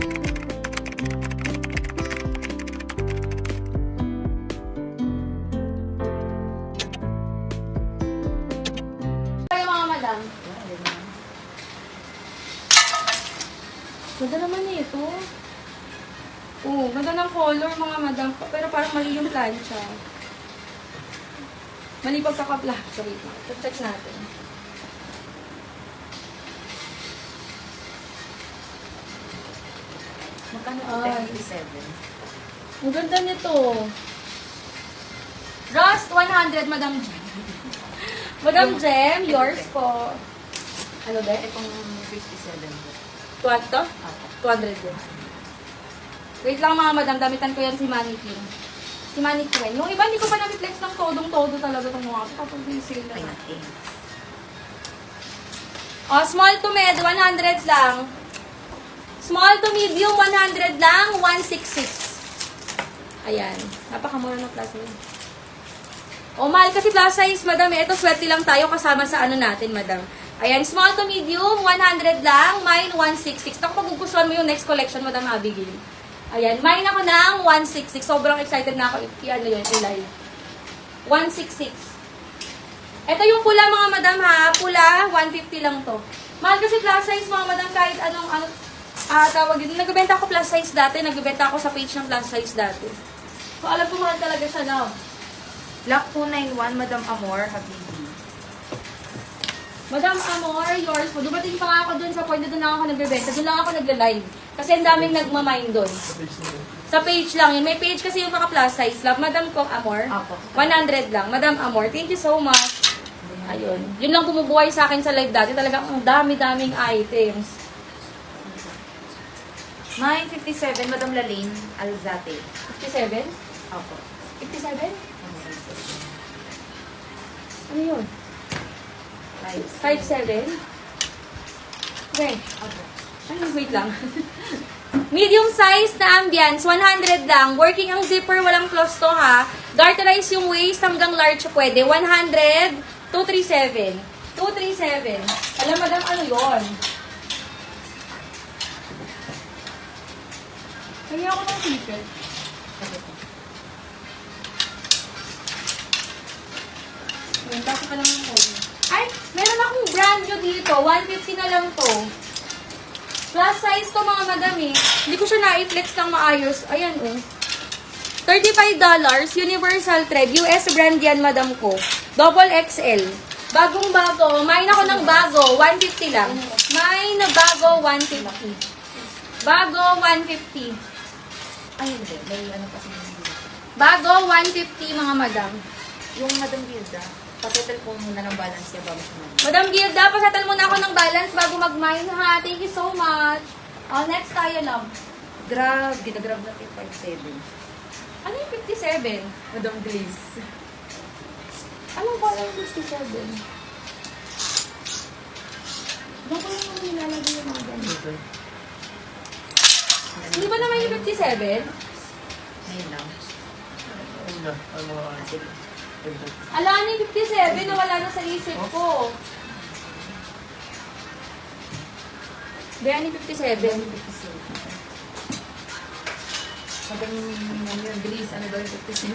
Kayo mga madam. Ganda naman ito. Oo, ganda ng color mga madam. Pero parang mali yung plancha. Mali pagkaka-plancha. Wait lang. Check natin. Magkano po? Ay. 57. Ang ganda nito. Rust 100, Madam Jem. Madam Jem, yours po. Ano ba? Itong 57 po. 200 to? Apo. 200 din. Wait lang mga madam, damitan ko yan si Mannequin. Si Mannequin. Yung iba, hindi ko pa na-reflex ng todong-todo talaga itong mga ito. Kapag sale na Ay, natin. natin. Small to med, 100 lang. Small to medium, 100 lang, 166. Ayan. Napakamura ng plus yun. Mahal kasi plus size, madam. Ito, swerte lang tayo kasama sa ano natin, madam. Ayan, small to medium, 100 lang, mine 166. Naku, paggugustuhan mo yung next collection, Madam Abigail. Ayan, mine ako ng 166. Sobrang excited na ako i-ano yun, i-live. 166. Ito yung pula, mga madam, ha. Pula, 150 lang to. Mahal kasi plus size, mga madam, kahit anong, tawag yun. Nagbebenta ako plus size dati, nagbebenta ako sa page ng plus size dati. So, alam ko mahal talaga siya na. Black 291, Madam Amor, Habibi. Madam Amor, yours po. Dumating pa nga ako dun sa point na dun lang ako nagbebenta. Dun lang ako nagla-live. Kasi ang daming nagmamind dun. Sa page lang yun. May page kasi yung plus size lang. Madam ko Amor. Apo. 100 lang. Madam Amor, thank you so much. Ayun. Yun lang bumubuhay sa akin sa live dati. Talagang ang dami-daming items. Mine 57, Madam Lalaine, Alzate. 57? Apo. 57? Ano yun? 57? Okay. Apo. Ay, wait lang. Medium size na ambience, 100 lang. Working ang zipper, walang close to ha. Garterize yung waist hanggang large pwede. 100, 237. 237. Alam, madam, ano yon? Kaya ako ng t-shirt. Ayun, tapos pa naman ko. Ay, meron akong brand new dito. 150 na lang to. Plus size to mga madam eh. Hindi ko siya na-flex ng maayos. Ayan oh. $35, universal thread. US brand yan madam ko. Double XL. Bagong bago. Mine ako ng bago. 150 lang. Mine na bago, 150. Bago, 150. Ay, hindi. May ano kasi Bago, 150 mga madam. yung Madam Gilda, pasettle po muna ng balance niya bago sumali. Madam Gilda, pasatal muna ako ng balance bago mag-mine ha. Thank you so much. Next tayo lang. Grab, ginagrab natin 57. Ano yung 57? Madam Grace. Anong pala yung 57? Doon ko lang naman nilalagay yung mga ganito. Hindi ba naman yung 57? Ngayon lang. Sige. Ala na yung 57, nawala na sa isip ko. Bayan yung 57. Madam Grace, ano daw yung 57?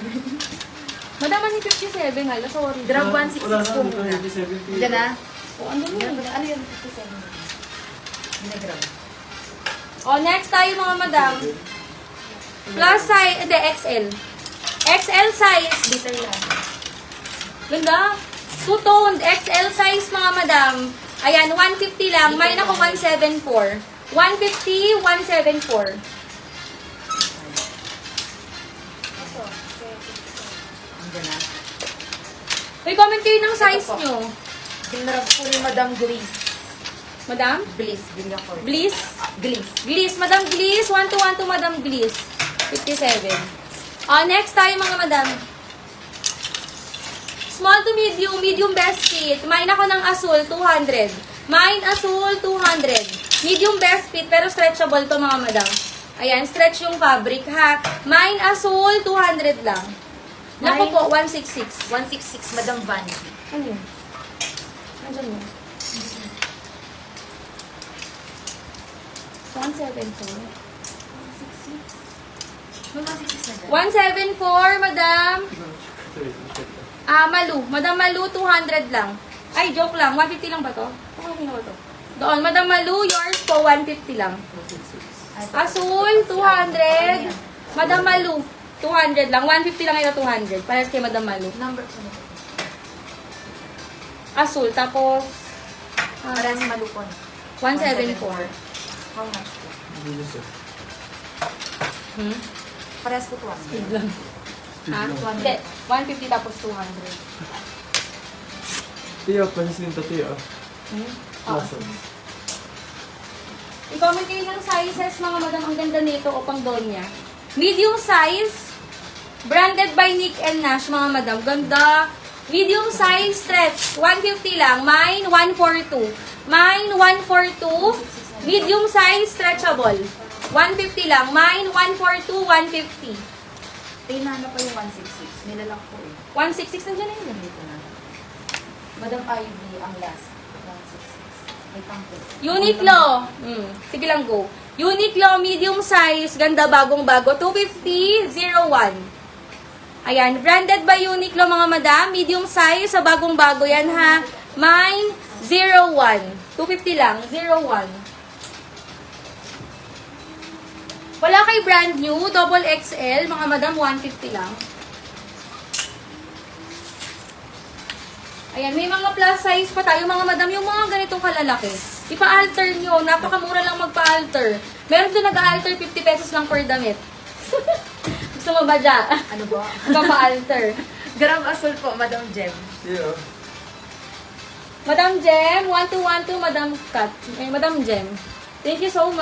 Madaman yung 57, hala, sorry. Grab 166 po muna. Diyan na? O, ano mo? Ano yung 57? Ginagrab. Next tayo mga madam. Plus size, hindi, XL. XL size. Bitter lang. Ganda. Two-toned, XL size mga madam. Ayan, 150 lang. Mine ako 174. 150, 174. Diyan na? May comment kayo ng size nyo. Ginagrab po ni Madam Grace. Madam? Bliss, Villacor. Bliss? Gliss. Gliss. Madam Gliss. 1 to Madam Gliss. 57. Next tayo mga madam. Small to medium. Medium best fit. Mine ako ng Azul, 200. Mine Azul, 200. Medium best fit, pero stretchable to mga madam. Ayan, stretch yung fabric ha. Mine Azul, 200 lang. Naku po, 166. 166, Madam Vanity. Ano yun? Nandiyan mo. 174. May 166 na dyan. 174, madam. Malu. Madam Malu, 200 lang. Ay, joke lang. 150 lang ba to? Okay na ba to? Doon, Madam Malu, yours po, 150 lang. Azul, 200. Madam Malu, 200 lang. 150 lang ito, 200. Parehas kay Madam Malu. Number ko na. Azul, tapos Parehas malupon. 174. How much po? Hmm? Parehas po 200. Speed lang. Ha? 200. Hindi, 150 tapos 200. Tiyo, pansin to tiyo. Hmm? Awesome. I-comment kayo ng sizes, mga madam. Ang ganda nito o pang donya. Medium size, branded by Nick and Nash, mga madam. Ganda. Medium size stretch, 150 lang. Mine, 142. Mine, 142. Medium size stretchable, 150 lang. Mine, 142, 150. Tinana pa yung 166. Nilalak po eh. 166 nandiyan na yun. Dito na. Madam Ivy ang last. 166. May pangko. Uniqlo. Sige lang, go. Uniqlo, medium size, ganda, bagong-bago. 250, 01. Ayan, branded by Uniqlo, mga madam. Medium size, sa bagong-bago yan, ha. Mine, 01. 250 lang, 01. Wala kay brand new, double XL, mga madam, 150 lang. Ayan, may mga plus size pa tayo, mga madam, yung mga ganitong kalalaki. Ipa-alter nyo, napakamura lang magpa-alter. Meron doon nag-alter, 50 pesos lang per damit. Gusto mo ba dyan? Ano ba? Papa-alter. Gram Azul po, Madam Jem. Tiyo. Madam Jem, 1212, Madam Kat. Madam Jem. Thank you so much.